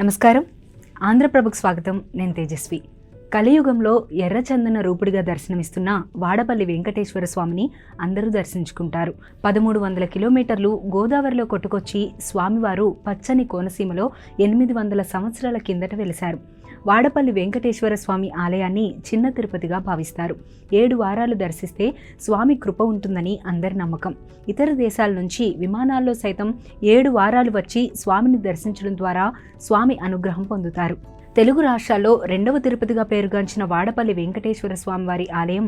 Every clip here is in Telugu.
నమస్కారం. ఆంధ్రప్రభకు స్వాగతం. నేను తేజస్వి. కలియుగంలో ఎర్రచందన రూపుడిగా దర్శనమిస్తున్న వాడపల్లి వెంకటేశ్వర స్వామిని అందరూ దర్శించుకుంటారు. 1300 కిలోమీటర్లు గోదావరిలో కొట్టుకొచ్చి స్వామివారు పచ్చని కోనసీమలో 800 సంవత్సరాల కిందట వెలిశారు. వాడపల్లి వెంకటేశ్వర స్వామి ఆలయాన్ని చిన్న తిరుపతిగా భావిస్తారు. 7 వారాలు దర్శిస్తే స్వామి కృప ఉంటుందని అందరి నమ్మకం. ఇతర దేశాల నుంచి విమానాల్లో సైతం 7 వారాలు వచ్చి స్వామిని దర్శించడం ద్వారా స్వామి అనుగ్రహం పొందుతారు. తెలుగు రాష్ట్రాల్లో 2వ తిరుపతిగా పేరుగాంచిన వాడపల్లి వెంకటేశ్వర స్వామివారి ఆలయం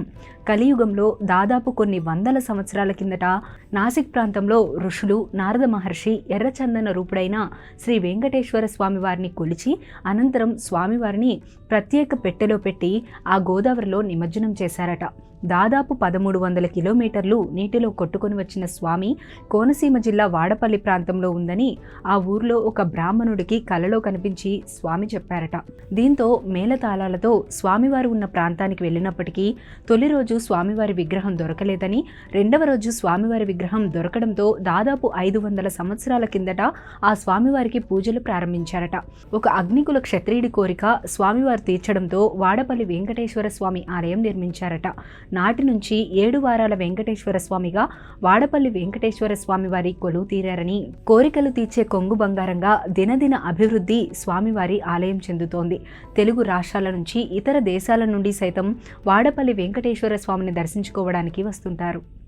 కలియుగంలో దాదాపు కొన్ని వందల సంవత్సరాల కిందట నాసిక్ ప్రాంతంలో ఋషులు నారద మహర్షి ఎర్రచందన రూపుడైన శ్రీ వెంకటేశ్వర స్వామివారిని కొలిచి అనంతరం స్వామివారిని ప్రత్యేక పెట్టెలో పెట్టి ఆ గోదావరిలో నిమజ్జనం చేశారట. దాదాపు 1300 కిలోమీటర్లు నీటిలో కొట్టుకొని వచ్చిన స్వామి కోనసీమ జిల్లా వాడపల్లి ప్రాంతంలో ఉందని ఆ ఊర్లో ఒక బ్రాహ్మణుడికి కలలో కనిపించి స్వామి చెప్పారట. దీంతో మేళతాళాలతో స్వామివారు ఉన్న ప్రాంతానికి వెళ్ళినప్పటికీ తొలి రోజు స్వామివారి విగ్రహం దొరకలేదని, 2వ రోజు స్వామివారి విగ్రహం దొరకడంతో దాదాపు 500 సంవత్సరాల కిందట ఆ స్వామివారికి పూజలు ప్రారంభించారట. ఒక అగ్నికుల క్షత్రియుడి కోరిక స్వామివారు తీర్చడంతో వాడపల్లి వెంకటేశ్వర స్వామి ఆలయం నిర్మించారట. నాటి నుంచి 7 వారాల వెంకటేశ్వర స్వామిగా వాడపల్లి వెంకటేశ్వర స్వామి వారి కొలువు తీరారని, కోరికలు తీర్చే కొంగు బంగారంగా దినదిన అభివృద్ధి స్వామివారి ఆలయం చెందుతోంది. తెలుగు రాష్ట్రాల నుంచి ఇతర దేశాల నుండి సైతం వాడపల్లి వెంకటేశ్వర స్వామిని దర్శించుకోవడానికి వస్తుంటారు.